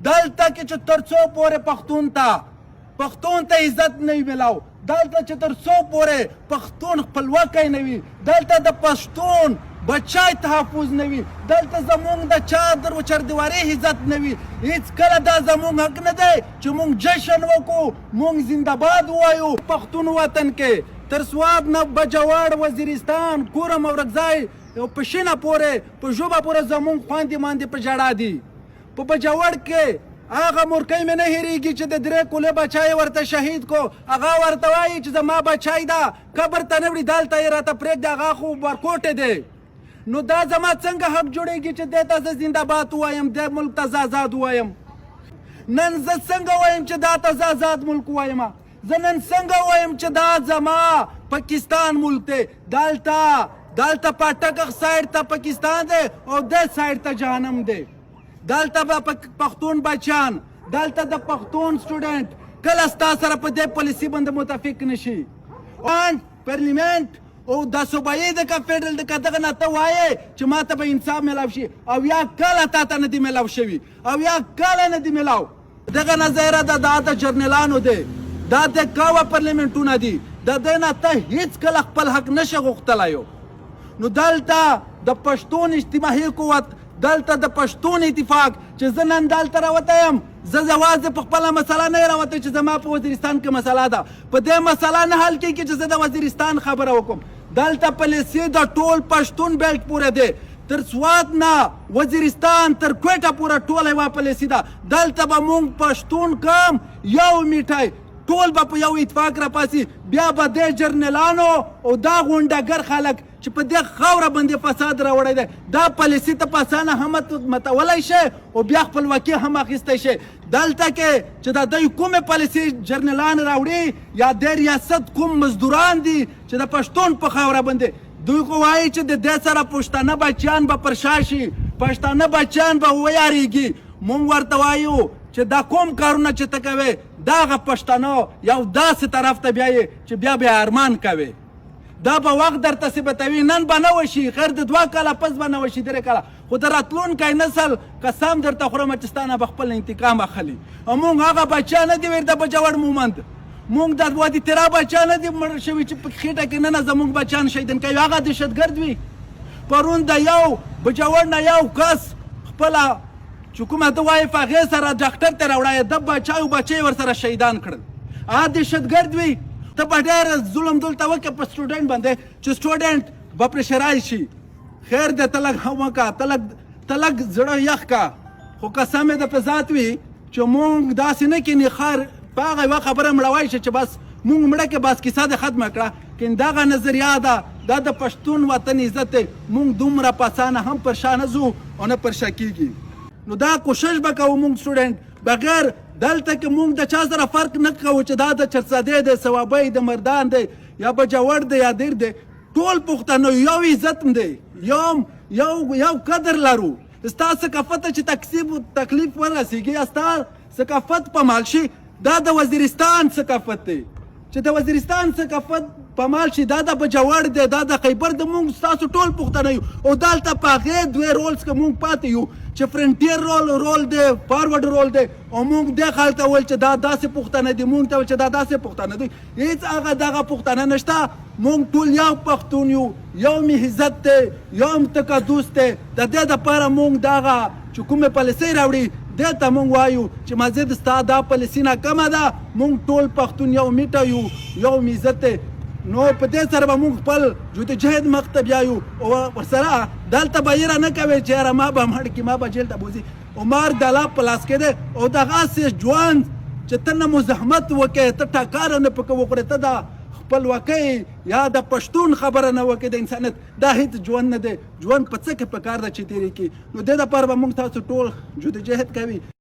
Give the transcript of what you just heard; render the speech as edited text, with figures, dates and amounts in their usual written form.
دلته کې چې تر څو پورې پښتون ته عزت نه وي میلاو، دلته چې تر څو پورې پښتون خپلواکی نه وي، دلته د پښتون بچای تحفظ نه وي، دلته زمونږ د چادر و چاردیوارۍ عزت نه وي، هېڅکله دا زمونږ حق نه دی چې مونږ جشن وکړو، مونږ زنده‌باد ووایو. پښتون وطن کې تر سواب نه بجوړ، وزیرستان، کورم او رګځای او پشینه پورې په ژبه پورې زمونږ خویندې ماندې په ژړا دي. په بجوړ کې هغه مورکۍ مې نه هېرېږي چې د 3 کولې بچی ورته شهید کو، هغه ورته وایي چې زما بچی ده، قبر ته نه وړي، دلته یې راته پرېږده، هغه خو ورکوټې دی. نو دا زما څنګه حق جوړېږي چې دې ته زه زنده‌باد ووایم، دې ملک ته زه آزاد ووایم؟ نن زه څنګه وایم چې دا ته زه آزاد ملک ووایم؟ زه نن څنګه وایم چې دا زما پاکستان ملک دی؟ دلته پاټک سایډ ته پاکستان دی او دې سایډ ته جهنم دی. دلته به پښتون بچیان، دلته د پښتون سټوډنټ کله ستا سره په دې پالیسي باندې متفق نشي. پارلیمنت او د صوبایي د فیډرل د دغه نه ته وایې چې ما ته به انصاف میلاو شي، او یا کله تا ته نه دي میلاو شوي، او یا کله نه دي میلاو. دغه نظریه دا د جرنیلانو دی، دا د کاوه پارلیمنټونه دي، د دې نه ته هېڅکله خپل حق نشې غوښتلی. نو دلته د پښتون اجتماعي قوت، دلته د پښتون اتفاق چې زه نن دلته راوتی یم، زه یوازې په خپله مسله نه یم راوتی چې زما په وزیرستان کې مسله ده، په دې مسله نه حل کېږي چې زه د وزیرستان خبره وکړم. دلته پالیسي د ټول پښتون بیلټ پورې دی، تر سوات نه وزیرستان تر کویټه پورې ټوله یوه پالیسي ده. دلته به موږ پښتون قوم یو میټی ټول به په یو اتفاق راپاسي، بیا به دې جرنیلانو او دا غونډګر خلک چې په دې خاوره باندې فساد راوړی دی، دا پالیسي ته په اسانه هم متولی شي او بیا خپلواکي هم اخیستی شي. دلته کې چې د دوی کومې پالیسي جرنیلان راوړي یا د ریاست کوم مزدوران دي چې د پښتون په خاوره باندې، دوی خو وایي چې د دې سره پښتانه بچیان به پر شا شي، پښتانه بچیان به ویاریږي. مونږ ورته وایو چې دا کوم کارونه چې ته کوې، دغه پښتانه یو داسې طرف ته بیایې چې بیا ارمان کوې. دا به وخت درته ثابتوي، نن به نه وشي، خیر د 2 کاله پس به نه وشي، 3 کاله، خو د راتلونکی نسل قسم درته خورم چې ستا نه به خپل انتقام اخلي. او مونږ هغه بچیان نه دي ویل د بجوړ مومند، مونږ د وادي تیرا بچیان نه دي مړه شوي چې په خېټه کې نه زمونږ بچیان شهیدان کوي، هغه دهشتګرد وي. پرون د یو بجوړ نه یو کس خپله چې کومه ده وایي په هغې سره ډاکټر ته راوړی، د بچی ورسره شهیدان کړل، هغه دهشتګرد وي. ته به ډېر ظلم دلته وکړې په سټوډنټ باندې چې سټوډنټ به پرېشرای شي. خیر دی ته لږ هم وکړه، ته لږ زړه یخ کا، خو قسم یې د په ذات وي چې مونږ داسې نه کینې خیر په هغه یوه خبره مړوی شي چې بس مونږ مړه کې بس کیسه دې ختمه کړه. کین دغه نظریه ده، دا د پښتون وطن عزت دی، مونږ دومره په اسانه هم پر شا نه ځو او نه پر شا کېږي. نو دا کوشش به کوو مونږ سټوډنټ، بغیر دلته کې مونږ د چا سره فرق نه کوو چې دا د چرسدی دی، ثوابی د مردان دی یا بجوړ دی یا دیر دی، ټول پښتانه یو عزت دی، یو قدر لرو. ستا ثقافت ته چې تکلیف ورسېږي یا ستا ثقافت پامال شي، دا د وزیرستان ثقافت دی. چې د وزیرستان ثقافت پامال شي، دا د بجوړ دی، دا د خیبر د مونږ ستاسو ټول پښتانه یو. او دلته په هغې 2 رولز کې مونږ پاتې یو چې فرنټیر رول دی، فارورډ رول دی، او مونږ دې خلک ته ویل چې دا داسې پښتانه دي، مونږ ته ویل چې دا داسې پښتانه دي. هېڅ هغه دغه پښتانه نشته، مونږ ټول یو پښتون یو، یو مې عزت دی، یو مې تقدس دی. د دې دپاره مونږ دغه چې کومې پالیسۍ راوړي دې ته مونږ وایو چې مزید ستا دا پالیسي ناکامه ده، مونږ ټول پښتون یو میټه یو، یو مې عزت دی. نو په دې سره به مونږ خپل جدوجهد مخ ته بیایو، او ورسره دلته به یې را نه کوې چې یاره ما به مړ کړي، ما به جیل ته بوځي. عمر د الله په لاس کې دی، او دغسې ژوند چې ته نه مزاحمت وکړې، ته ټکاره نه پکې وکړې، ته د خپلواکۍ یا د پښتون خبره نه وکړې، د انسانیت، دا هېڅ ژوند نه دی. ژوند په څه کې پکار ده چې تېرې کړي. نو دې دپاره به مونږ تاسو ټول جدوجهد کوي.